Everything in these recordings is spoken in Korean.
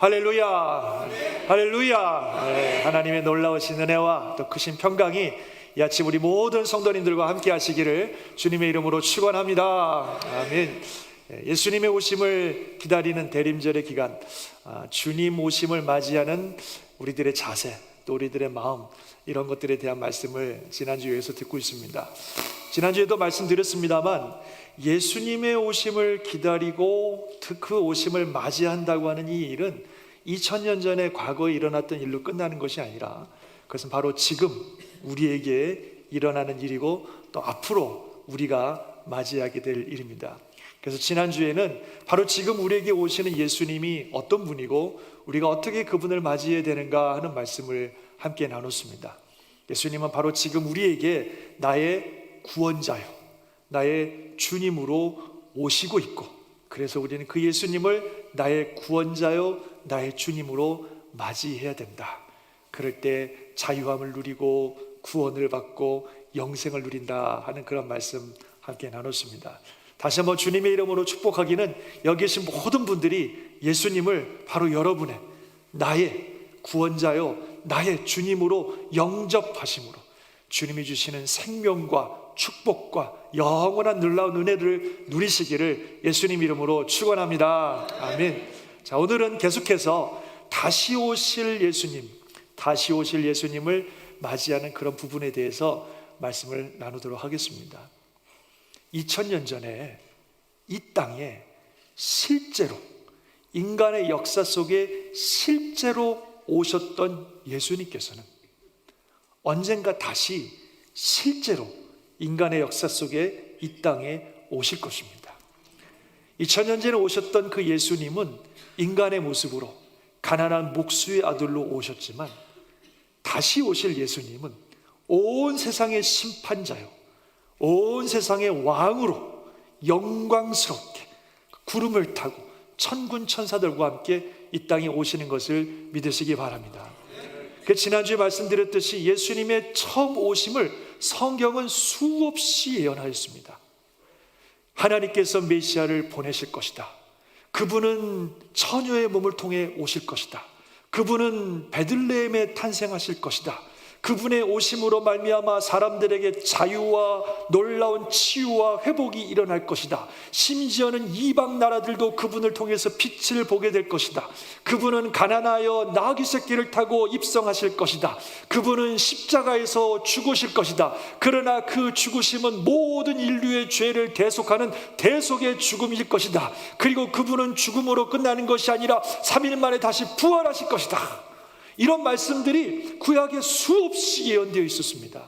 할렐루야, 할렐루야. 네, 하나님의 놀라우신 은혜와 또 크신 평강이 이 아침 우리 모든 성도님들과 함께 하시기를 주님의 이름으로 축원합니다. 아멘. 예수님의 오심을 기다리는 대림절의 기간, 주님 오심을 맞이하는 우리들의 자세, 또 우리들의 마음, 이런 것들에 대한 말씀을 지난주에서 듣고 있습니다. 지난주에도 말씀드렸습니다만 예수님의 오심을 기다리고 그 오심을 맞이한다고 하는 이 일은 2000년 전에 과거에 일어났던 일로 끝나는 것이 아니라 그것은 바로 지금 우리에게 일어나는 일이고 또 앞으로 우리가 맞이하게 될 일입니다. 그래서 지난주에는 바로 지금 우리에게 오시는 예수님이 어떤 분이고 우리가 어떻게 그분을 맞이해야 되는가 하는 말씀을 함께 나눴습니다. 예수님은 바로 지금 우리에게 나의 구원자요, 나의 주님으로 오시고 있고, 그래서 우리는 그 예수님을 나의 구원자요, 나의 주님으로 맞이해야 된다. 그럴 때 자유함을 누리고 구원을 받고 영생을 누린다 하는 그런 말씀 함께 나눴습니다. 다시 한번 주님의 이름으로 축복하기는 여기 계신 모든 분들이 예수님을 바로 여러분의 나의 구원자요, 나의 주님으로 영접하심으로 주님이 주시는 생명과 축복과 영원한 놀라운 은혜를 누리시기를 예수님 이름으로 축원합니다. 아멘. 자, 오늘은 계속해서 다시 오실 예수님을 맞이하는 그런 부분에 대해서 말씀을 나누도록 하겠습니다. 2000년 전에 이 땅에 실제로 인간의 역사 속에 실제로 오셨던 예수님께서는 언젠가 다시 실제로 인간의 역사 속에 이 땅에 오실 것입니다. 2000년 전에 오셨던 그 예수님은 인간의 모습으로 가난한 목수의 아들로 오셨지만 다시 오실 예수님은 온 세상의 심판자요, 온 세상의 왕으로 영광스럽게 구름을 타고 천군 천사들과 함께 이 땅에 오시는 것을 믿으시기 바랍니다. 그 지난주에 말씀드렸듯이 예수님의 처음 오심을 성경은 수없이 예언하였습니다. 하나님께서 메시아를 보내실 것이다. 그분은 처녀의 몸을 통해 오실 것이다. 그분은 베들레헴에 탄생하실 것이다. 그분의 오심으로 말미암아 사람들에게 자유와 놀라운 치유와 회복이 일어날 것이다. 심지어는 이방 나라들도 그분을 통해서 빛을 보게 될 것이다. 그분은 가난하여 나귀 새끼를 타고 입성하실 것이다. 그분은 십자가에서 죽으실 것이다. 그러나 그 죽으심은 모든 인류의 죄를 대속하는 대속의 죽음일 것이다. 그리고 그분은 죽음으로 끝나는 것이 아니라 3일 만에 다시 부활하실 것이다. 이런 말씀들이 구약에 수없이 예언되어 있었습니다.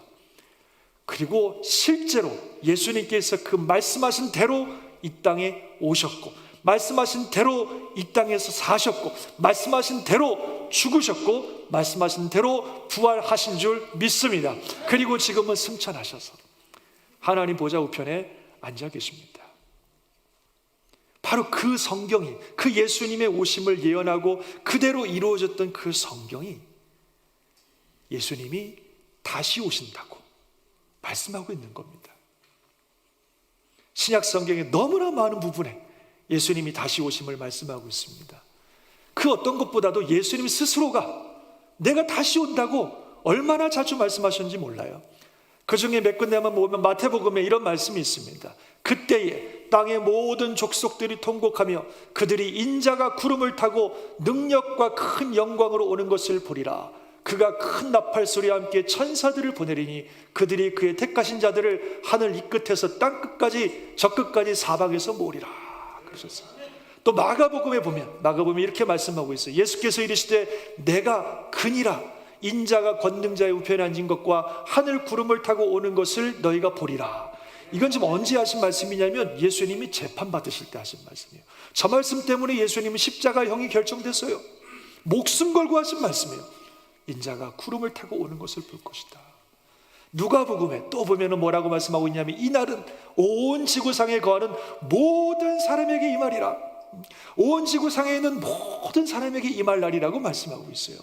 그리고 실제로 예수님께서 그 말씀하신 대로 이 땅에 오셨고, 말씀하신 대로 이 땅에서 사셨고, 말씀하신 대로 죽으셨고, 말씀하신 대로 부활하신 줄 믿습니다. 그리고 지금은 승천하셔서 하나님 보좌 우편에 앉아 계십니다. 바로 그 성경이, 그 예수님의 오심을 예언하고 그대로 이루어졌던 그 성경이 예수님이 다시 오신다고 말씀하고 있는 겁니다. 신약 성경의 너무나 많은 부분에 예수님이 다시 오심을 말씀하고 있습니다. 그 어떤 것보다도 예수님 스스로가 내가 다시 온다고 얼마나 자주 말씀하셨는지 몰라요. 그 중에 몇 군데만 보면 마태복음에 이런 말씀이 있습니다. 그때에 땅의 모든 족속들이 통곡하며 그들이 인자가 구름을 타고 능력과 큰 영광으로 오는 것을 보리라. 그가 큰 나팔 소리와 함께 천사들을 보내리니 그들이 그의 택하신 자들을 하늘 이 끝에서 땅 끝까지 저 끝까지 사방에서 모으리라 그러셨어요. 또 마가복음에 보면 이렇게 말씀하고 있어요. 예수께서 이르시되 내가 그니라 인자가 권능자의 우편에 앉은 것과 하늘 구름을 타고 오는 것을 너희가 보리라. 이건 지금 언제 하신 말씀이냐면 예수님이 재판받으실 때 하신 말씀이에요. 저 말씀 때문에 예수님은 십자가형이 결정됐어요. 목숨 걸고 하신 말씀이에요. 인자가 구름을 타고 오는 것을 볼 것이다. 누가복음에 또 보면 뭐라고 말씀하고 있냐면 이날은 온 지구상에 거하는 모든 사람에게 임하리라. 온 지구상에 있는 모든 사람에게 임할 날이라고 말씀하고 있어요.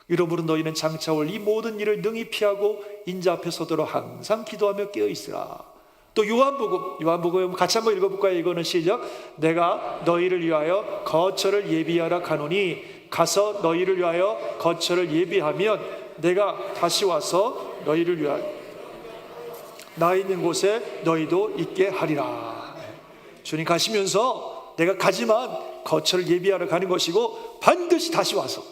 이러므로 너희는 장차 올 이 모든 일을 능히 피하고 인자 앞에 서도록 항상 기도하며 깨어있으라. 또 요한복음 같이 한번 읽어볼까요? 이거는 시작. 내가 너희를 위하여 거처를 예비하라 가노니 가서 너희를 위하여 거처를 예비하면 내가 다시 와서 너희를 위하여 나 있는 곳에 너희도 있게 하리라. 주님 가시면서 내가 가지만 거처를 예비하러 가는 것이고 반드시 다시 와서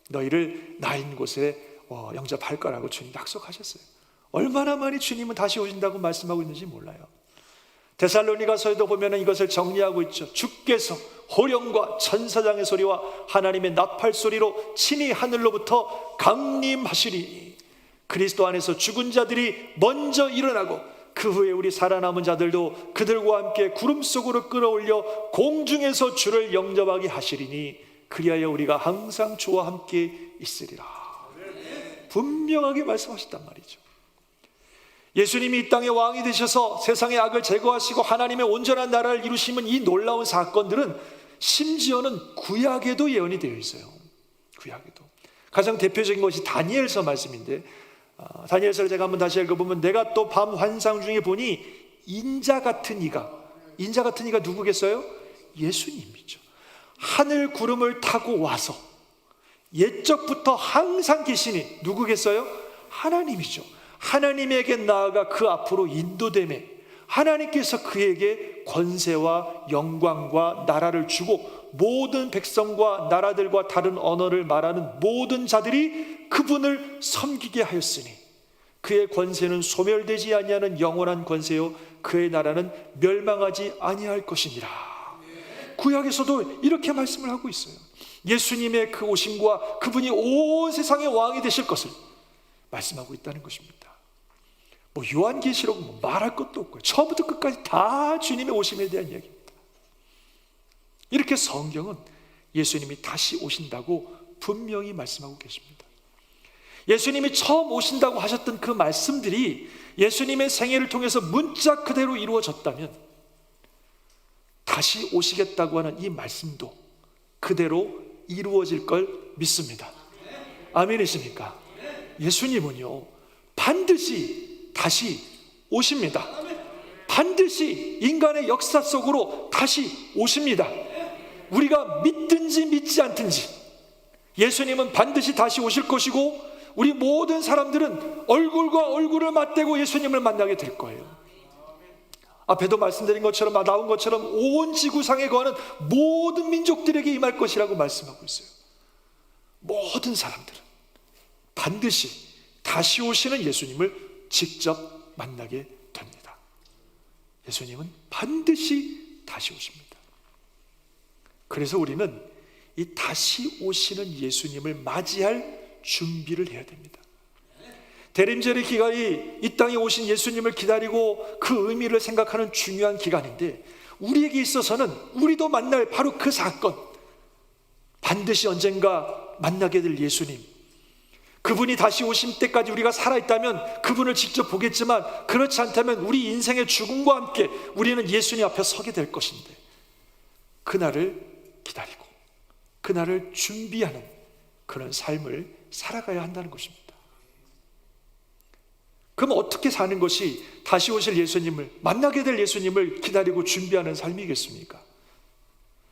너희를 나 있는 곳에 영접할 거라고 주님 약속하셨어요. 얼마나 많이 주님은 다시 오신다고 말씀하고 있는지 몰라요. 데살로니가서에도 보면 이것을 정리하고 있죠. 주께서 호령과 천사장의 소리와 하나님의 나팔 소리로 친히 하늘로부터 강림하시리니 그리스도 안에서 죽은 자들이 먼저 일어나고 그 후에 우리 살아남은 자들도 그들과 함께 구름 속으로 끌어올려 공중에서 주를 영접하게 하시리니 그리하여 우리가 항상 주와 함께 있으리라. 분명하게 말씀하셨단 말이죠. 예수님이 이 땅의 왕이 되셔서 세상의 악을 제거하시고 하나님의 온전한 나라를 이루시는 이 놀라운 사건들은 심지어는 구약에도 예언이 되어 있어요. 구약에도. 가장 대표적인 것이 다니엘서 말씀인데 다니엘서를 제가 한번 다시 읽어보면 내가 또 밤 환상 중에 보니 인자 같은 이가 누구겠어요? 예수님이죠. 하늘 구름을 타고 와서 옛적부터 항상 계시니 누구겠어요? 하나님이죠. 하나님에게 나아가 그 앞으로 인도되매 하나님께서 그에게 권세와 영광과 나라를 주고 모든 백성과 나라들과 다른 언어를 말하는 모든 자들이 그분을 섬기게 하였으니 그의 권세는 소멸되지 아니하는 영원한 권세요 그의 나라는 멸망하지 아니할 것이니라. 구약에서도 이렇게 말씀을 하고 있어요. 예수님의 그 오심과 그분이 온 세상의 왕이 되실 것을 말씀하고 있다는 것입니다. 요한계시록 말할 것도 없고요. 처음부터 끝까지 다 주님의 오심에 대한 이야기입니다. 이렇게 성경은 예수님이 다시 오신다고 분명히 말씀하고 계십니다. 예수님이 처음 오신다고 하셨던 그 말씀들이 예수님의 생애를 통해서 문자 그대로 이루어졌다면 다시 오시겠다고 하는 이 말씀도 그대로 이루어질 걸 믿습니다. 아멘이십니까? 예수님은요 반드시 다시 오십니다. 반드시 인간의 역사 속으로 다시 오십니다. 우리가 믿든지 믿지 않든지 예수님은 반드시 다시 오실 것이고 우리 모든 사람들은 얼굴과 얼굴을 맞대고 예수님을 만나게 될 거예요. 앞에도 말씀드린 것처럼 나온 것처럼 온 지구상에 거하는 모든 민족들에게 임할 것이라고 말씀하고 있어요. 모든 사람들은 반드시 다시 오시는 예수님을 직접 만나게 됩니다. 예수님은 반드시 다시 오십니다. 그래서 우리는 이 다시 오시는 예수님을 맞이할 준비를 해야 됩니다. 대림절의 기간이 이 땅에 오신 예수님을 기다리고 그 의미를 생각하는 중요한 기간인데 우리에게 있어서는 우리도 만날 바로 그 사건, 반드시 언젠가 만나게 될 예수님, 그분이 다시 오실 때까지 우리가 살아있다면 그분을 직접 보겠지만 그렇지 않다면 우리 인생의 죽음과 함께 우리는 예수님 앞에 서게 될 것인데 그날을 기다리고 그날을 준비하는 그런 삶을 살아가야 한다는 것입니다. 그럼 어떻게 사는 것이 다시 오실 예수님을 만나게 될 예수님을 기다리고 준비하는 삶이겠습니까?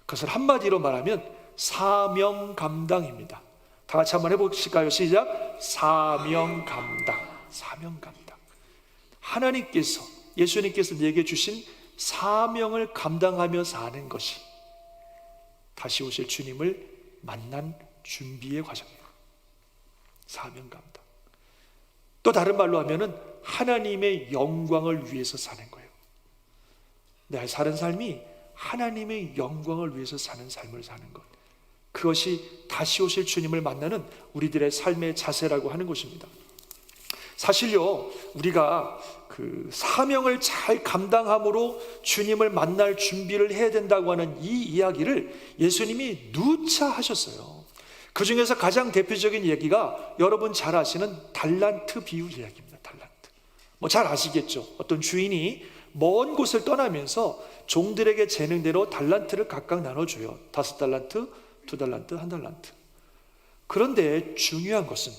그것을 한마디로 말하면 사명 감당입니다. 다 같이 한번 해보실까요? 시작. 사명 감당. 사명 감당. 하나님께서 예수님께서 내게 주신 사명을 감당하며 사는 것이 다시 오실 주님을 만난 준비의 과정이에요. 사명 감당. 또 다른 말로 하면은 하나님의 영광을 위해서 사는 거예요. 내 사는 삶이 하나님의 영광을 위해서 사는 삶을 사는 것. 그것이 다시 오실 주님을 만나는 우리들의 삶의 자세라고 하는 것입니다. 사실요, 우리가 그 사명을 잘 감당함으로 주님을 만날 준비를 해야 된다고 하는 이 이야기를 예수님이 누차 하셨어요. 그 중에서 가장 대표적인 얘기가 여러분 잘 아시는 달란트 비유 이야기입니다. 달란트. 잘 아시겠죠? 어떤 주인이 먼 곳을 떠나면서 종들에게 재능대로 달란트를 각각 나눠줘요. 5달란트, 2달란트, 1달란트. 그런데 중요한 것은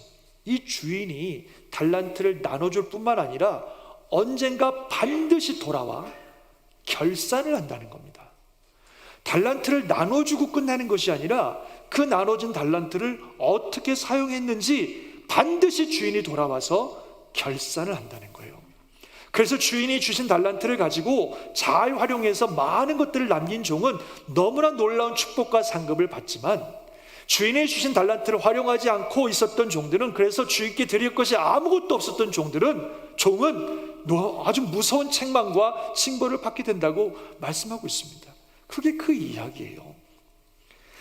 이 주인이 달란트를 나눠줄 뿐만 아니라 언젠가 반드시 돌아와 결산을 한다는 겁니다. 달란트를 나눠주고 끝나는 것이 아니라 그 나눠진 달란트를 어떻게 사용했는지 반드시 주인이 돌아와서 결산을 한다는 거예요. 그래서 주인이 주신 달란트를 가지고 잘 활용해서 많은 것들을 남긴 종은 너무나 놀라운 축복과 상급을 받지만, 주인이 주신 달란트를 활용하지 않고 있었던 종들은, 그래서 주인께 드릴 것이 아무것도 없었던 종은 아주 무서운 책망과 징벌을 받게 된다고 말씀하고 있습니다. 그게 그 이야기예요.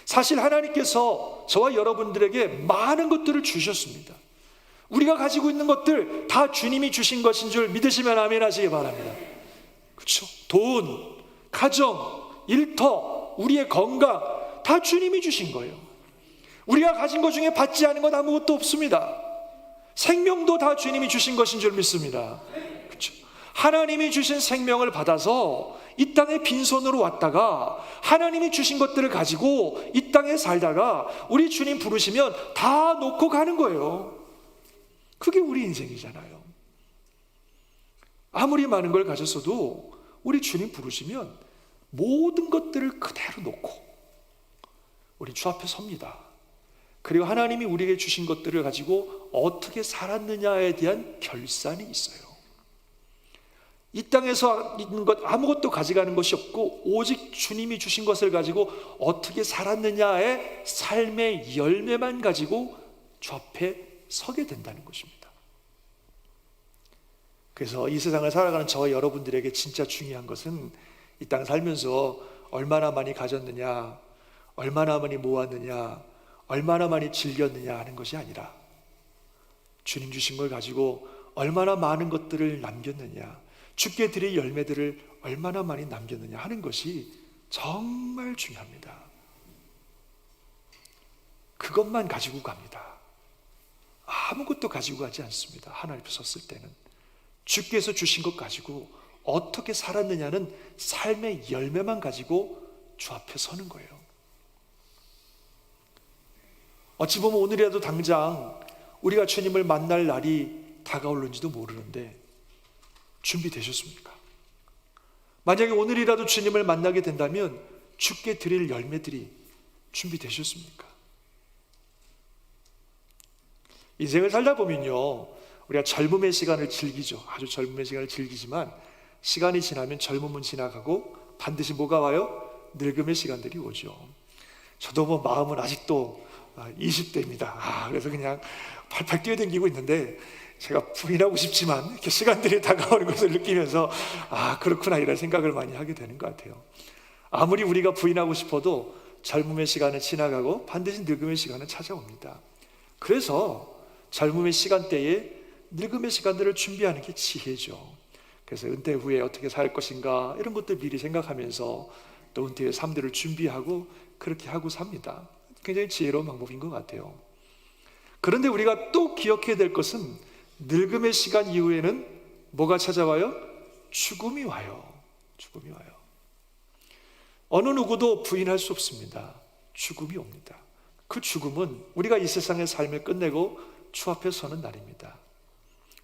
사실 하나님께서 저와 여러분들에게 많은 것들을 주셨습니다. 우리가 가지고 있는 것들 다 주님이 주신 것인 줄 믿으시면 아멘 하시기 바랍니다. 그렇죠? 돈, 가정, 일터, 우리의 건강 다 주님이 주신 거예요. 우리가 가진 것 중에 받지 않은 건 아무것도 없습니다. 생명도 다 주님이 주신 것인 줄 믿습니다. 그렇죠? 하나님이 주신 생명을 받아서 이 땅에 빈손으로 왔다가 하나님이 주신 것들을 가지고 이 땅에 살다가 우리 주님 부르시면 다 놓고 가는 거예요. 그게 우리 인생이잖아요. 아무리 많은 걸 가졌어도 우리 주님 부르시면 모든 것들을 그대로 놓고 우리 주 앞에 섭니다. 그리고 하나님이 우리에게 주신 것들을 가지고 어떻게 살았느냐에 대한 결산이 있어요. 이 땅에서 있는 것 아무것도 가져가는 것이 없고 오직 주님이 주신 것을 가지고 어떻게 살았느냐의 삶의 열매만 가지고 주 앞에 서게 된다는 것입니다. 그래서 이 세상을 살아가는 저와 여러분들에게 진짜 중요한 것은 이 땅 살면서 얼마나 많이 가졌느냐, 얼마나 많이 모았느냐, 얼마나 많이 즐겼느냐 하는 것이 아니라 주님 주신 걸 가지고 얼마나 많은 것들을 남겼느냐, 주께 드릴 열매들을 얼마나 많이 남겼느냐 하는 것이 정말 중요합니다. 그것만 가지고 갑니다. 아무것도 가지고 가지 않습니다. 하나님 앞에 섰을 때는 주께서 주신 것 가지고 어떻게 살았느냐는 삶의 열매만 가지고 주 앞에 서는 거예요. 어찌 보면 오늘이라도 당장 우리가 주님을 만날 날이 다가올는지도 모르는데 준비되셨습니까? 만약에 오늘이라도 주님을 만나게 된다면 주께 드릴 열매들이 준비되셨습니까? 인생을 살다 보면요, 우리가 젊음의 시간을 즐기죠. 아주 젊음의 시간을 즐기지만 시간이 지나면 젊음은 지나가고 반드시 뭐가 와요? 늙음의 시간들이 오죠. 저도 뭐 마음은 아직도 20대입니다. 그래서 그냥 팔팔 뛰어다니고 있는데 제가 부인하고 싶지만 이렇게 시간들이 다가오는 것을 느끼면서 그렇구나 이런 생각을 많이 하게 되는 것 같아요. 아무리 우리가 부인하고 싶어도 젊음의 시간은 지나가고 반드시 늙음의 시간은 찾아옵니다. 그래서 젊음의 시간대에 늙음의 시간들을 준비하는 게 지혜죠. 그래서 은퇴 후에 어떻게 살 것인가 이런 것들 미리 생각하면서 또 은퇴 후의 삶들을 준비하고 그렇게 하고 삽니다. 굉장히 지혜로운 방법인 것 같아요. 그런데 우리가 또 기억해야 될 것은 늙음의 시간 이후에는 뭐가 찾아와요? 죽음이 와요. 죽음이 와요. 어느 누구도 부인할 수 없습니다. 죽음이 옵니다. 그 죽음은 우리가 이 세상의 삶을 끝내고 주 앞에 서는 날입니다.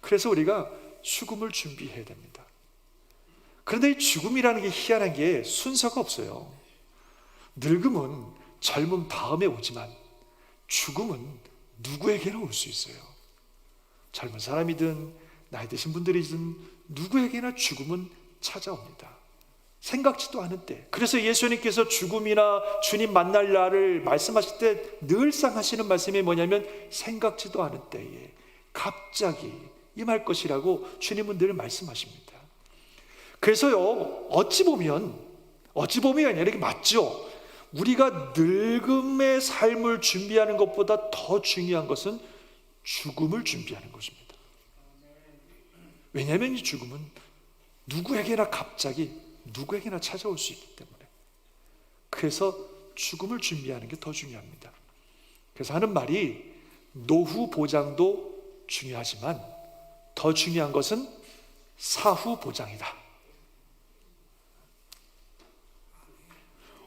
그래서 우리가 죽음을 준비해야 됩니다. 그런데 이 죽음이라는 게 희한한 게 순서가 없어요. 늙음은 젊음 다음에 오지만 죽음은 누구에게나 올 수 있어요. 젊은 사람이든 나이 드신 분들이든 누구에게나 죽음은 찾아옵니다. 생각지도 않은 때. 그래서 예수님께서 죽음이나 주님 만날 날을 말씀하실 때 늘상 하시는 말씀이 뭐냐면 생각지도 않은 때에 갑자기 임할 것이라고 주님은 늘 말씀하십니다. 그래서요, 어찌 보면 이렇게 맞죠. 우리가 늙음의 삶을 준비하는 것보다 더 중요한 것은 죽음을 준비하는 것입니다. 왜냐하면 이 죽음은 누구에게나 갑자기 누구에게나 찾아올 수 있기 때문에. 그래서 죽음을 준비하는 게 더 중요합니다. 그래서 하는 말이 노후 보장도 중요하지만 더 중요한 것은 사후 보장이다.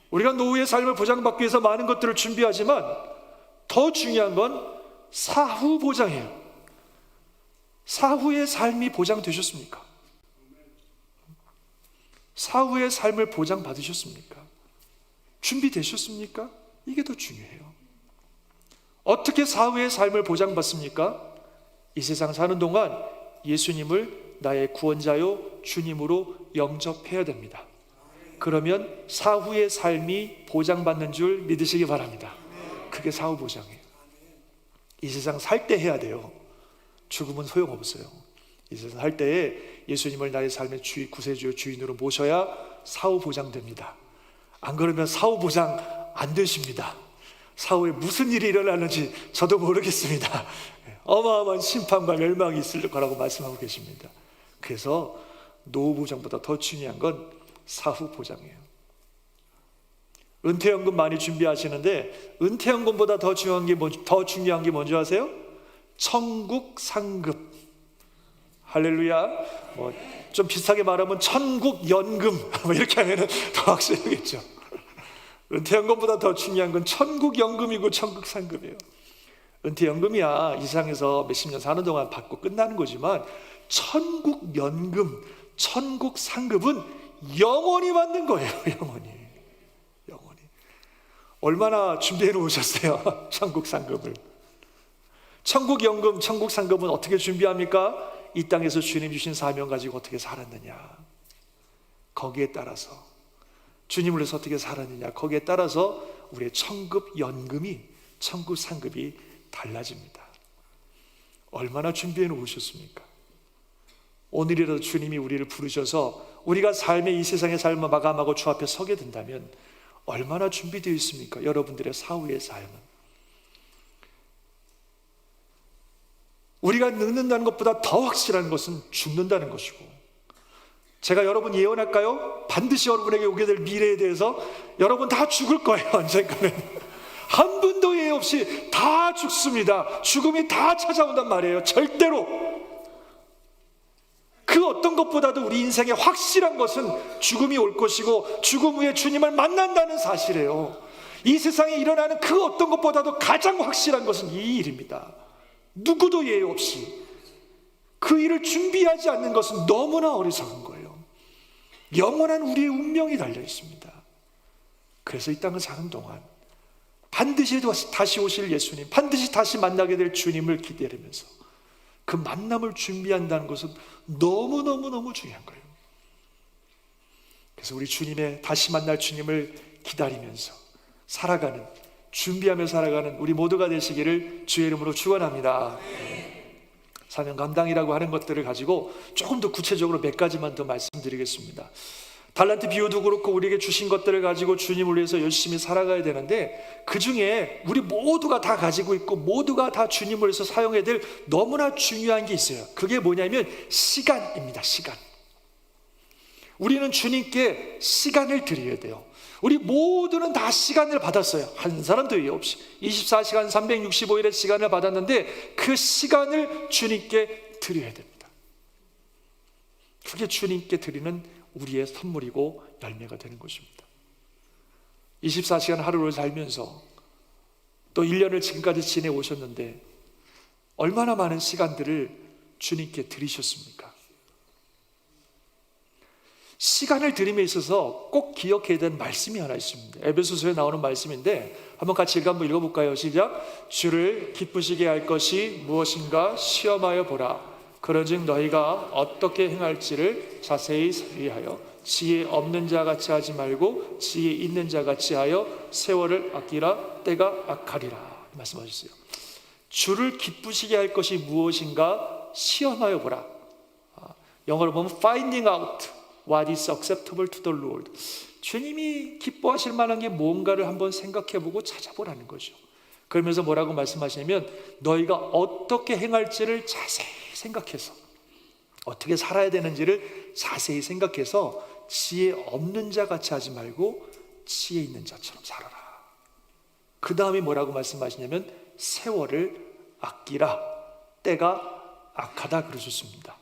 우리가 노후의 삶을 보장받기 위해서 많은 것들을 준비하지만 더 중요한 건 사후 보장이에요. 사후의 삶이 보장되셨습니까? 사후의 삶을 보장받으셨습니까? 준비되셨습니까? 이게 더 중요해요. 어떻게 사후의 삶을 보장받습니까? 이 세상 사는 동안 예수님을 나의 구원자요 주님으로 영접해야 됩니다. 그러면 사후의 삶이 보장받는 줄 믿으시기 바랍니다. 그게 사후 보장이에요. 이 세상 살 때 해야 돼요. 죽으면 소용없어요. 이 세상 살 때에 예수님을 나의 삶의 구세주요 주인으로 모셔야 사후 보장됩니다. 안 그러면 사후 보장 안 되십니다. 사후에 무슨 일이 일어나는지 저도 모르겠습니다. 어마어마한 심판과 멸망이 있을 거라고 말씀하고 계십니다. 그래서 노후 보장보다 더 중요한 건 사후 보장이에요. 은퇴연금 많이 준비하시는데 은퇴연금보다 더 중요한 게 뭔지 아세요? 천국 상급. 할렐루야. 좀 비슷하게 말하면 천국 연금 이렇게 하면 더 확실하겠죠. 은퇴연금보다 더 중요한 건 천국 연금이고 천국 상급이에요. 은퇴연금이야 이 세상에서 몇십 년 사는 동안 받고 끝나는 거지만 천국 연금, 천국 상급은 영원히 받는 거예요. 영원히. 얼마나 준비해 놓으셨어요? 천국 상급을. 천국 연금, 천국 상급은 어떻게 준비합니까? 이 땅에서 주님 주신 사명 가지고 어떻게 살았느냐, 거기에 따라서 주님을 위해서 어떻게 살았느냐, 거기에 따라서 우리의 천국 연금이, 천국 상급이 달라집니다. 얼마나 준비해 놓으셨습니까? 오늘이라도 주님이 우리를 부르셔서 우리가 삶의 이 세상의 삶을 마감하고 주 앞에 서게 된다면 얼마나 준비되어 있습니까? 여러분들의 사후의 삶은. 우리가 늙는다는 것보다 더 확실한 것은 죽는다는 것이고, 제가 여러분 예언할까요? 반드시 여러분에게 오게 될 미래에 대해서 여러분 다 죽을 거예요. 언젠가는 한 분도 예외 없이 다 죽습니다. 죽음이 다 찾아온단 말이에요. 절대로. 그 어떤 것보다도 우리 인생의 확실한 것은 죽음이 올 것이고 죽음 후에 주님을 만난다는 사실이에요. 이 세상에 일어나는 그 어떤 것보다도 가장 확실한 것은 이 일입니다. 누구도 예외 없이. 그 일을 준비하지 않는 것은 너무나 어리석은 거예요. 영원한 우리의 운명이 달려 있습니다. 그래서 이 땅을 사는 동안 반드시 다시 오실 예수님, 반드시 다시 만나게 될 주님을 기다리면서 그 만남을 준비한다는 것은 너무너무너무 중요한 거예요. 그래서 우리 주님의 다시 만날 주님을 기다리면서 살아가는, 준비하며 살아가는 우리 모두가 되시기를 주의 이름으로 축원합니다. 사명 감당이라고 하는 것들을 가지고 조금 더 구체적으로 몇 가지만 더 말씀드리겠습니다. 달란트 비유도 그렇고 우리에게 주신 것들을 가지고 주님을 위해서 열심히 살아가야 되는데, 그 중에 우리 모두가 다 가지고 있고 모두가 다 주님을 위해서 사용해야 될 너무나 중요한 게 있어요. 그게 뭐냐면 시간입니다. 시간. 우리는 주님께 시간을 드려야 돼요. 우리 모두는 다 시간을 받았어요. 한 사람도 예외 없이 24시간 365일의 시간을 받았는데 그 시간을 주님께 드려야 됩니다. 그게 주님께 드리는 우리의 선물이고 열매가 되는 것입니다. 24시간 하루를 살면서 또 1년을 지금까지 지내오셨는데 얼마나 많은 시간들을 주님께 드리셨습니까? 시간을 드림에 있어서 꼭 기억해야 되는 말씀이 하나 있습니다. 에베소서에 나오는 말씀인데 한번 같이 한번 읽어볼까요? 시작. 주를 기쁘시게 할 것이 무엇인가 시험하여 보라. 그런즉 너희가 어떻게 행할지를 자세히 살피하여 지혜 없는 자 같이 하지 말고 지혜 있는 자 같이 하여 세월을 아끼라. 때가 악하리라. 말씀하셨어요. 주를 기쁘시게 할 것이 무엇인가 시험하여 보라. 영어로 보면 finding out what is acceptable to the Lord. 주님이 기뻐하실 만한 게 뭔가를 한번 생각해보고 찾아보라는 거죠. 그러면서 뭐라고 말씀하시냐면 너희가 어떻게 행할지를 자세히 생각해서, 어떻게 살아야 되는지를 자세히 생각해서 지혜 없는 자 같이 하지 말고 지혜 있는 자처럼 살아라. 그 다음에 뭐라고 말씀하시냐면 세월을 아끼라. 때가 악하다 그러셨습니다.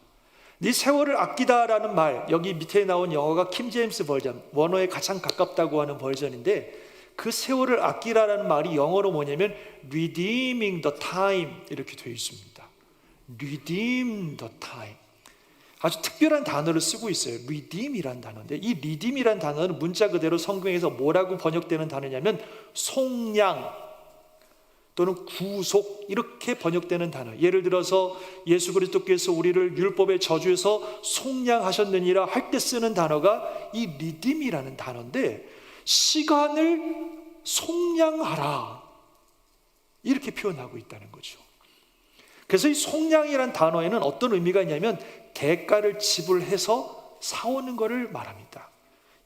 이 세월을 아끼다라는 말, 여기 밑에 나온 영어가 킹 제임스 버전, 원어에 가장 가깝다고 하는 버전인데, 그 세월을 아끼라라는 말이 영어로 뭐냐면 redeeming the time 이렇게 되어 있습니다. redeem the time. 아주 특별한 단어를 쓰고 있어요. redeem이라는 단어인데, 이 redeem이라는 단어는 문자 그대로 성경에서 뭐라고 번역되는 단어냐면 속량, 또는 구속 이렇게 번역되는 단어, 예를 들어서 예수 그리스도께서 우리를 율법의 저주에서 속량하셨느니라 할 때 쓰는 단어가 이 리딤이라는 단어인데, 시간을 속량하라 이렇게 표현하고 있다는 거죠. 그래서 이 속량이라는 단어에는 어떤 의미가 있냐면 대가를 지불해서 사오는 것을 말합니다.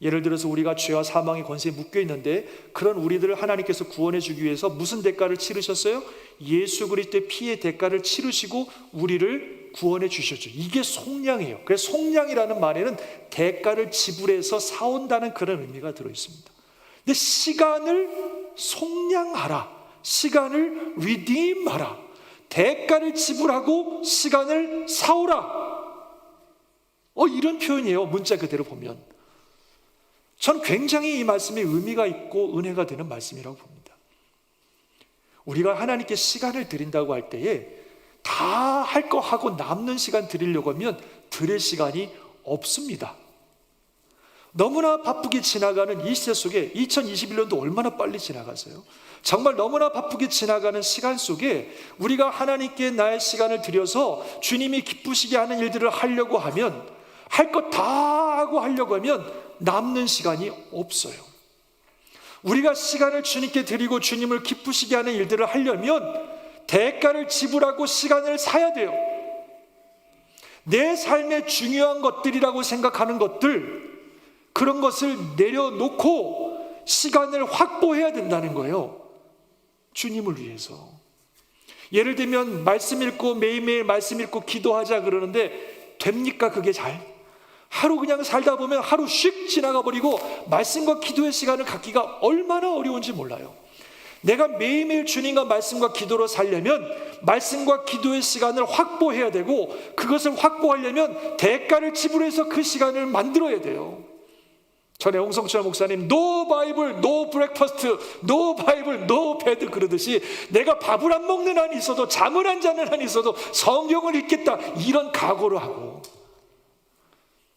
예를 들어서 우리가 죄와 사망의 권세에 묶여 있는데, 그런 우리들을 하나님께서 구원해 주기 위해서 무슨 대가를 치르셨어요? 예수 그리스도의 피의 대가를 치르시고 우리를 구원해 주셨죠. 이게 속량이에요. 그래서 속량이라는 말에는 대가를 지불해서 사온다는 그런 의미가 들어 있습니다. 근데 시간을 속량하라, 시간을 redeem하라, 대가를 지불하고 시간을 사오라, 이런 표현이에요. 문자 그대로 보면. 전 굉장히 이 말씀에 의미가 있고 은혜가 되는 말씀이라고 봅니다. 우리가 하나님께 시간을 드린다고 할 때에 다 할 거 하고 남는 시간 드리려고 하면 드릴 시간이 없습니다. 너무나 바쁘게 지나가는 이 시대 속에 2021년도 얼마나 빨리 지나가세요? 정말 너무나 바쁘게 지나가는 시간 속에 우리가 하나님께 나의 시간을 드려서 주님이 기쁘시게 하는 일들을 하려고 하면, 할 것 다 하고 하려고 하면 남는 시간이 없어요. 우리가 시간을 주님께 드리고 주님을 기쁘시게 하는 일들을 하려면 대가를 지불하고 시간을 사야 돼요. 내 삶의 중요한 것들이라고 생각하는 것들, 그런 것을 내려놓고 시간을 확보해야 된다는 거예요. 주님을 위해서. 예를 들면 말씀 읽고 매일매일 말씀 읽고 기도하자 그러는데 됩니까 그게 잘? 하루 그냥 살다 보면 하루 휙 지나가 버리고 말씀과 기도의 시간을 갖기가 얼마나 어려운지 몰라요. 내가 매일매일 주님과 말씀과 기도로 살려면 말씀과 기도의 시간을 확보해야 되고, 그것을 확보하려면 대가를 지불해서 그 시간을 만들어야 돼요. 전에 홍성철 목사님 No Bible, No Breakfast, No Bible, No Bed 그러듯이 내가 밥을 안 먹는 한이 있어도 잠을 안 자는 한이 있어도 성경을 읽겠다, 이런 각오를 하고,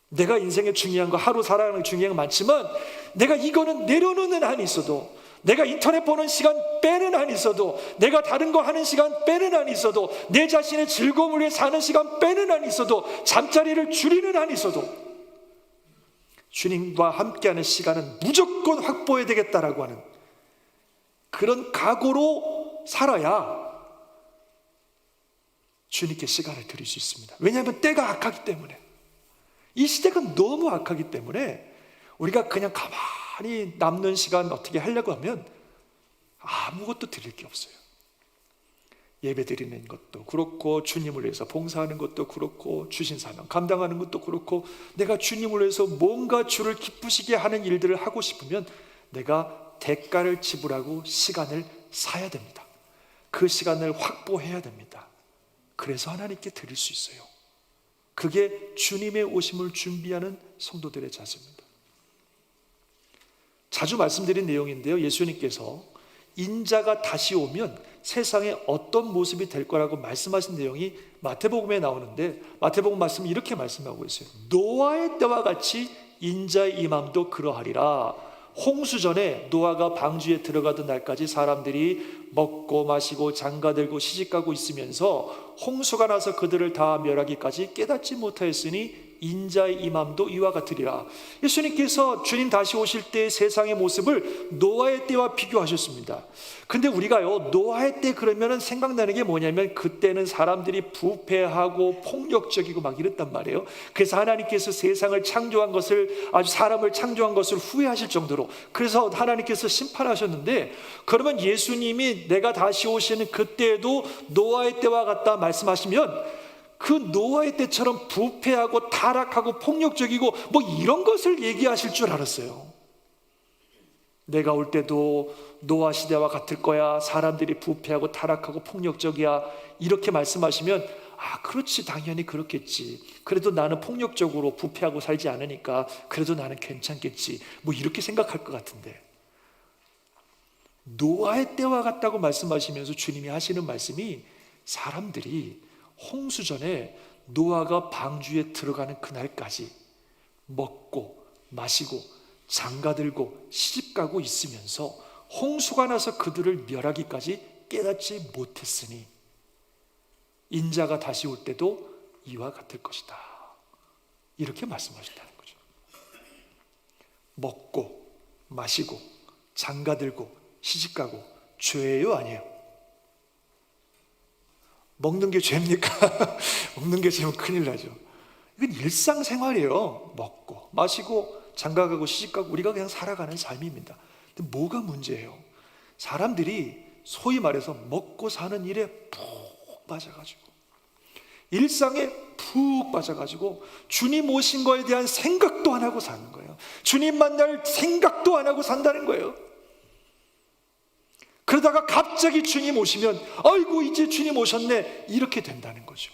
내가 인생에 중요한 거, 하루 살아가는 중요한 거 많지만 내가 이거는 내려놓는 한이 있어도, 내가 인터넷 보는 시간 빼는 한이 있어도, 내가 다른 거 하는 시간 빼는 한이 있어도, 내 자신의 즐거움을 위해 사는 시간 빼는 한이 있어도, 잠자리를 줄이는 한이 있어도 주님과 함께하는 시간은 무조건 확보해야 되겠다라고 하는 그런 각오로 살아야 주님께 시간을 드릴 수 있습니다. 왜냐하면 때가 악하기 때문에, 이 시대가 너무 악하기 때문에 우리가 그냥 가만히 남는 시간 어떻게 하려고 하면 아무것도 드릴 게 없어요. 예배 드리는 것도 그렇고, 주님을 위해서 봉사하는 것도 그렇고, 주신 사명 감당하는 것도 그렇고, 내가 주님을 위해서 뭔가 주를 기쁘시게 하는 일들을 하고 싶으면 내가 대가를 지불하고 시간을 사야 됩니다. 그 시간을 확보해야 됩니다. 그래서 하나님께 드릴 수 있어요. 그게 주님의 오심을 준비하는 성도들의 자세입니다. 자주 말씀드린 내용인데요, 예수님께서 인자가 다시 오면 세상에 어떤 모습이 될 거라고 말씀하신 내용이 마태복음에 나오는데, 마태복음 말씀이 이렇게 말씀하고 있어요. 노아의 때와 같이 인자의 임함도 그러하리라. 홍수 전에 노아가 방주에 들어가던 날까지 사람들이 먹고 마시고 장가들고 시집가고 있으면서 홍수가 나서 그들을 다 멸하기까지 깨닫지 못하였으니 인자의 임함도 이와 같으리라. 예수님께서 주님 다시 오실 때 세상의 모습을 노아의 때와 비교하셨습니다. 근데 우리가요, 노아의 때 그러면 생각나는 게 뭐냐면, 그때는 사람들이 부패하고 폭력적이고 막 이랬단 말이에요. 그래서 하나님께서 세상을 창조한 것을, 아주 사람을 창조한 것을 후회하실 정도로, 그래서 하나님께서 심판하셨는데, 그러면 예수님이 내가 다시 오시는 그때에도 노아의 때와 같다 말씀하시면, 그 노아의 때처럼 부패하고 타락하고 폭력적이고 뭐 이런 것을 얘기하실 줄 알았어요. 내가 올 때도 노아 시대와 같을 거야, 사람들이 부패하고 타락하고 폭력적이야, 이렇게 말씀하시면 아, 그렇지, 당연히 그렇겠지, 그래도 나는 폭력적으로 부패하고 살지 않으니까 그래도 나는 괜찮겠지, 뭐 이렇게 생각할 것 같은데, 노아의 때와 같다고 말씀하시면서 주님이 하시는 말씀이, 사람들이 홍수 전에 노아가 방주에 들어가는 그날까지 먹고 마시고 장가들고 시집가고 있으면서 홍수가 나서 그들을 멸하기까지 깨닫지 못했으니 인자가 다시 올 때도 이와 같을 것이다. 이렇게 말씀하셨다는 거죠. 먹고 마시고 장가들고 시집가고 죄예요, 아니에요? 먹는 게 죄입니까? 먹는 게 죄면 큰일 나죠. 이건 일상생활이에요. 먹고 마시고 장가가고 시집가고 우리가 그냥 살아가는 삶입니다. 근데 뭐가 문제예요? 사람들이 소위 말해서 먹고 사는 일에 푹 빠져가지고 일상에 푹 빠져가지고 주님 오신 거에 대한 생각도 안 하고 사는 거예요. 주님 만날 생각도 안 하고 산다는 거예요. 그러다가 갑자기 주님 오시면 아이고 이제 주님 오셨네 이렇게 된다는 거죠.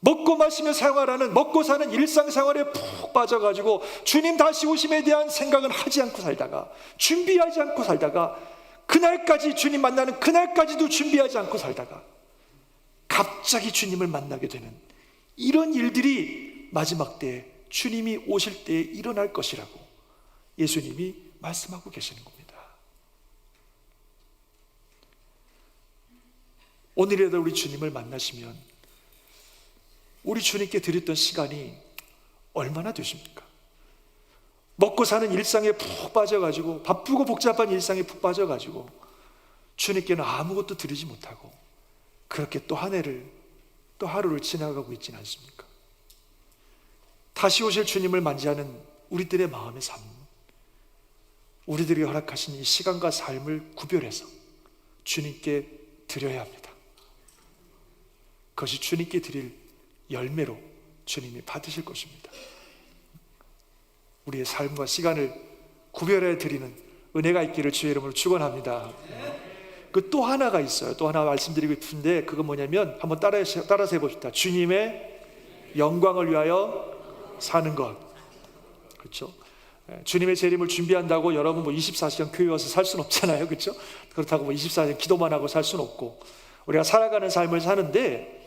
먹고 마시며 생활하는 먹고 사는 일상생활에 푹 빠져가지고 주님 다시 오심에 대한 생각은 하지 않고 살다가 준비하지 않고 살다가 그날까지 주님 만나는 그날까지도 준비하지 않고 살다가 갑자기 주님을 만나게 되는 이런 일들이 마지막 때에 주님이 오실 때에 일어날 것이라고 예수님이 말씀하고 계시는 겁니다. 오늘이라도 우리 주님을 만나시면 우리 주님께 드렸던 시간이 얼마나 되십니까? 먹고 사는 일상에 푹 빠져가지고 바쁘고 복잡한 일상에 푹 빠져가지고 주님께는 아무것도 드리지 못하고 그렇게 또 한 해를 또 하루를 지나가고 있지는 않습니까? 다시 오실 주님을 맞이하는 우리들의 마음의 삶, 우리들이 허락하신 이 시간과 삶을 구별해서 주님께 드려야 합니다. 그것이 주님께 드릴 열매로 주님이 받으실 것입니다. 우리의 삶과 시간을 구별해 드리는 은혜가 있기를 주의 이름으로 축원합니다. 그 또 하나가 있어요. 또 하나 말씀드리고 싶은데 그건 뭐냐면 한번 따라서 해봅시다. 주님의 영광을 위하여 사는 것. 그렇죠? 주님의 재림을 준비한다고 여러분 뭐 24시간 교회 와서 살 수는 없잖아요. 그렇죠? 그렇다고 뭐 24시간 기도만 하고 살 수는 없고 우리가 살아가는 삶을 사는데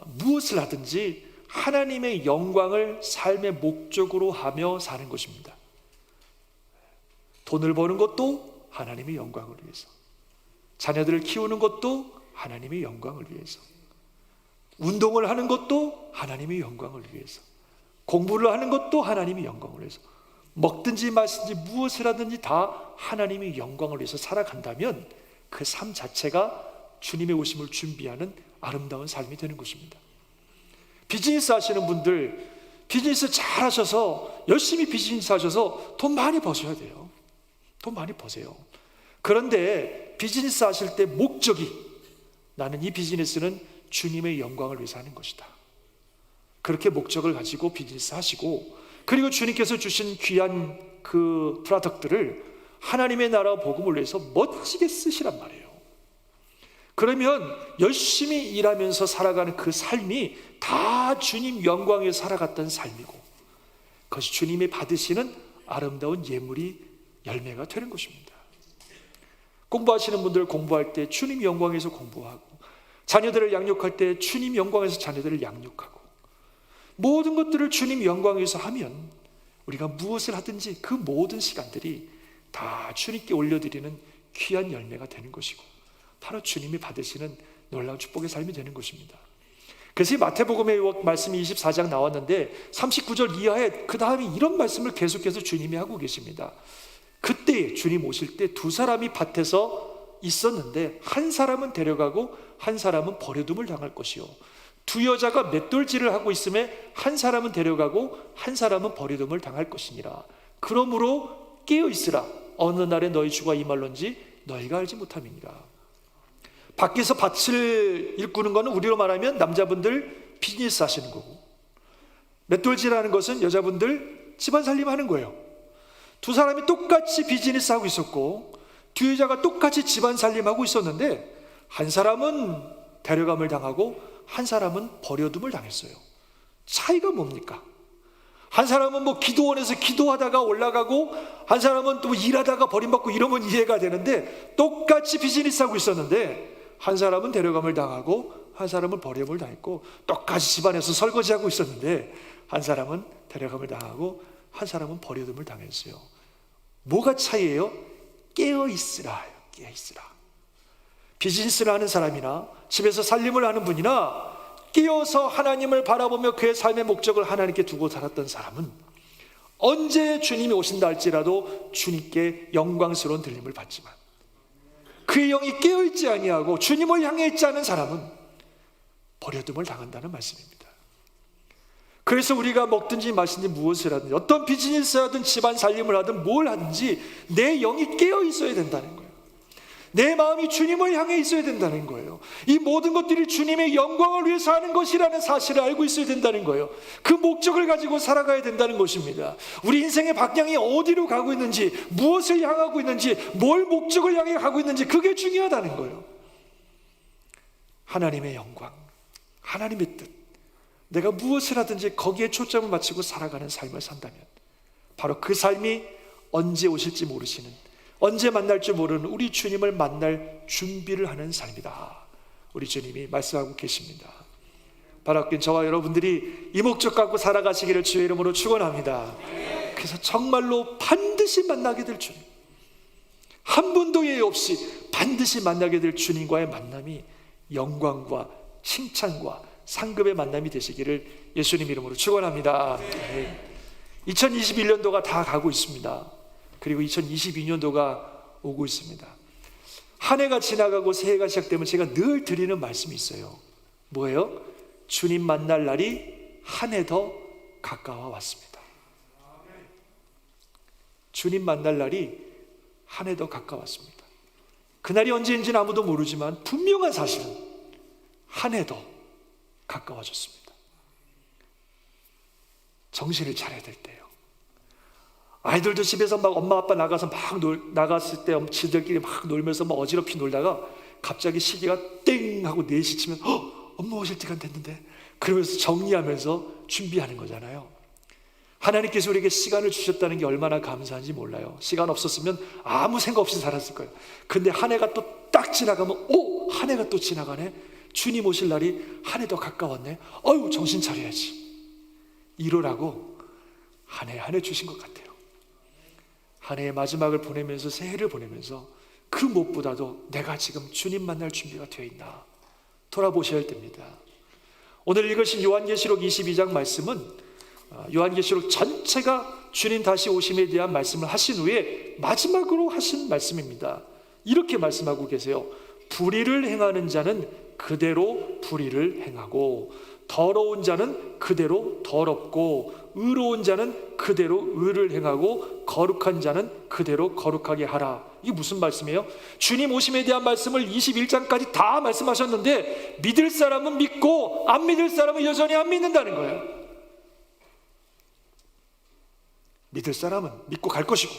무엇을 하든지 하나님의 영광을 삶의 목적으로 하며 사는 것입니다. 돈을 버는 것도 하나님의 영광을 위해서, 자녀들을 키우는 것도 하나님의 영광을 위해서, 운동을 하는 것도 하나님의 영광을 위해서, 공부를 하는 것도 하나님의 영광을 위해서, 먹든지 마시든지 무엇을 하든지 다 하나님의 영광을 위해서 살아간다면 그 삶 자체가 주님의 오심을 준비하는 아름다운 삶이 되는 것입니다. 비즈니스 하시는 분들 비즈니스 잘 하셔서 열심히 비즈니스 하셔서 돈 많이 버셔야 돼요. 돈 많이 버세요. 그런데 비즈니스 하실 때 목적이 나는 이 비즈니스는 주님의 영광을 위해서 하는 것이다. 그렇게 목적을 가지고 비즈니스 하시고 그리고 주님께서 주신 귀한 그 프로덕트를 하나님의 나라 복음을 위해서 멋지게 쓰시란 말이에요. 그러면 열심히 일하면서 살아가는 그 삶이 다 주님 영광에 살아갔던 삶이고 그것이 주님이 받으시는 아름다운 예물이 열매가 되는 것입니다. 공부하시는 분들 공부할 때 주님 영광에서 공부하고 자녀들을 양육할 때 주님 영광에서 자녀들을 양육하고 모든 것들을 주님 영광에서 하면 우리가 무엇을 하든지 그 모든 시간들이 다 주님께 올려드리는 귀한 열매가 되는 것이고 바로 주님이 받으시는 놀라운 축복의 삶이 되는 것입니다. 그래서 이 마태복음의 말씀이 24장 나왔는데 39절 이하에 그 다음에 이런 말씀을 계속해서 주님이 하고 계십니다. 그때 주님 오실 때 두 사람이 밭에서 있었는데 한 사람은 데려가고 한 사람은 버려둠을 당할 것이요 두 여자가 맷돌질을 하고 있음에 한 사람은 데려가고 한 사람은 버려둠을 당할 것이니라. 그러므로 깨어 있으라. 어느 날에 너희 주가 임할런지 너희가 알지 못함이니라. 밖에서 밭을 일구는 것은 우리로 말하면 남자분들 비즈니스 하시는 거고 맷돌질하는 것은 여자분들 집안 살림하는 거예요. 두 사람이 똑같이 비즈니스 하고 있었고 두 여자가 똑같이 집안 살림하고 있었는데 한 사람은 데려감을 당하고 한 사람은 버려둠을 당했어요. 차이가 뭡니까? 한 사람은 뭐 기도원에서 기도하다가 올라가고 한 사람은 또 일하다가 버림받고 이러면 이해가 되는데 똑같이 비즈니스 하고 있었는데 한 사람은 데려감을 당하고 한 사람은 버림을 당했고 똑같이 집안에서 설거지하고 있었는데 한 사람은 데려감을 당하고 한 사람은 버려둠을 당했어요. 뭐가 차이예요? 깨어 있으라. 깨어 있으라. 비즈니스를 하는 사람이나 집에서 살림을 하는 분이나 깨어서 하나님을 바라보며 그의 삶의 목적을 하나님께 두고 살았던 사람은 언제 주님이 오신다 할지라도 주님께 영광스러운 들림을 받지만, 그의 영이 깨어있지 아니하고 주님을 향해 있지 않은 사람은 버려둠을 당한다는 말씀입니다. 그래서 우리가 먹든지 마시든지 무엇을 하든지, 어떤 비즈니스를 하든 집안 살림을 하든 뭘 하든지 내 영이 깨어 있어야 된다는 거예요. 내 마음이 주님을 향해 있어야 된다는 거예요. 이 모든 것들이 주님의 영광을 위해서 하는 것이라는 사실을 알고 있어야 된다는 거예요. 그 목적을 가지고 살아가야 된다는 것입니다. 우리 인생의 방향이 어디로 가고 있는지, 무엇을 향하고 있는지, 뭘 목적을 향해 가고 있는지, 그게 중요하다는 거예요. 하나님의 영광, 하나님의 뜻, 내가 무엇을 하든지 거기에 초점을 맞추고 살아가는 삶을 산다면 바로 그 삶이 언제 오실지 모르시는, 언제 만날 줄 모르는 우리 주님을 만날 준비를 하는 삶이다, 우리 주님이 말씀하고 계십니다. 바라긴 저와 여러분들이 이 목적 갖고 살아가시기를 주의 이름으로 축원합니다. 그래서 정말로 반드시 만나게 될 주님, 한 분도 예외 없이 반드시 만나게 될 주님과의 만남이 영광과 칭찬과 상급의 만남이 되시기를 예수님 이름으로 축원합니다. 2021년도가 다 가고 있습니다. 그리고 2022년도가 오고 있습니다. 한 해가 지나가고 새해가 시작되면 제가 늘 드리는 말씀이 있어요. 뭐예요? 주님 만날 날이 한 해 더 가까워 왔습니다. 주님 만날 날이 한 해 더 가까웠습니다. 그날이 언제인지는 아무도 모르지만 분명한 사실은 한 해 더 가까워졌습니다. 정신을 차려야 될 때예요. 아이들도 집에서 막 엄마 아빠 나가서 나갔을 때 지들끼리 막 놀면서 막 어지럽히 놀다가 갑자기 시계가 땡 하고 4시 치면 엄마 오실 시간 됐는데, 그러면서 정리하면서 준비하는 거잖아요. 하나님께서 우리에게 시간을 주셨다는 게 얼마나 감사한지 몰라요. 시간 없었으면 아무 생각 없이 살았을 거예요. 근데 한 해가 또 딱 지나가면 한 해가 또 지나가네, 주님 오실 날이 한 해 더 가까웠네, 정신 차려야지, 이러라고 한 해 한 해 주신 것 같아요. 한 해의 마지막을 보내면서, 새해를 보내면서 그 무엇보다도 내가 지금 주님 만날 준비가 되어 있나 돌아보셔야 할 때입니다. 오늘 읽으신 요한계시록 22장 말씀은 요한계시록 전체가 주님 다시 오심에 대한 말씀을 하신 후에 마지막으로 하신 말씀입니다. 이렇게 말씀하고 계세요. 불의를 행하는 자는 그대로 불의를 행하고, 더러운 자는 그대로 더럽고, 의로운 자는 그대로 의를 행하고, 거룩한 자는 그대로 거룩하게 하라. 이게 무슨 말씀이에요? 주님 오심에 대한 말씀을 21장까지 다 말씀하셨는데 믿을 사람은 믿고 안 믿을 사람은 여전히 안 믿는다는 거예요. 믿을 사람은 믿고 갈 것이고,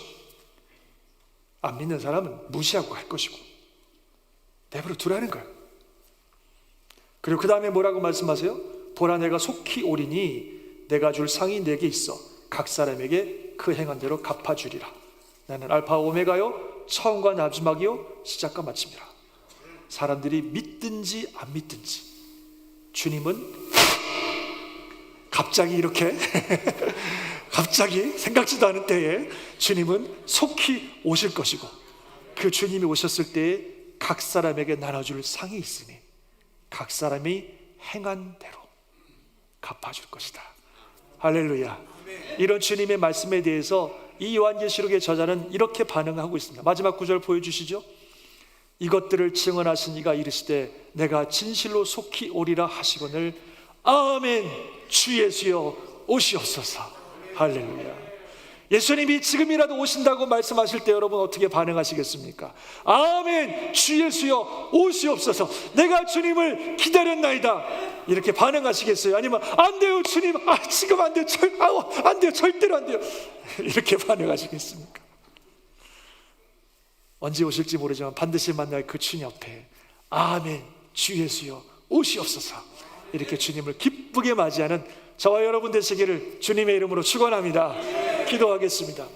안 믿는 사람은 무시하고 갈 것이고, 내버려 두라는 거예요. 그리고 그 다음에 뭐라고 말씀하세요? 보라, 내가 속히 오리니 내가 줄 상이 내게 있어 각 사람에게 그 행한 대로 갚아주리라. 나는 알파 오메가요, 처음과 마지막이요, 시작과 마침이라. 사람들이 믿든지 안 믿든지 주님은 갑자기 이렇게 갑자기 생각지도 않은 때에 주님은 속히 오실 것이고, 그 주님이 오셨을 때에 각 사람에게 나눠줄 상이 있으니 각 사람이 행한 대로 갚아줄 것이다. 할렐루야. 이런 주님의 말씀에 대해서 이 요한계시록의 저자는 이렇게 반응하고 있습니다. 마지막 구절 보여주시죠. 이것들을 증언하신 이가 이르시되 내가 진실로 속히 오리라 하시거늘 아멘. 주 예수여 오시옵소서. 할렐루야. 예수님이 지금이라도 오신다고 말씀하실 때 여러분 어떻게 반응하시겠습니까? 아멘. 주 예수여 오시옵소서. 내가 주님을 기다렸나이다. 이렇게 반응하시겠어요? 아니면 안 돼요 주님, 지금 안 돼요, 안 돼요, 절대로 안 돼요, 이렇게 반응하시겠습니까? 언제 오실지 모르지만 반드시 만날 그 주님 앞에 아멘. 주 예수여 오시옵소서. 이렇게 주님을 기쁘게 맞이하는 저와 여러분 되시기를 주님의 이름으로 축원합니다. 기도하겠습니다.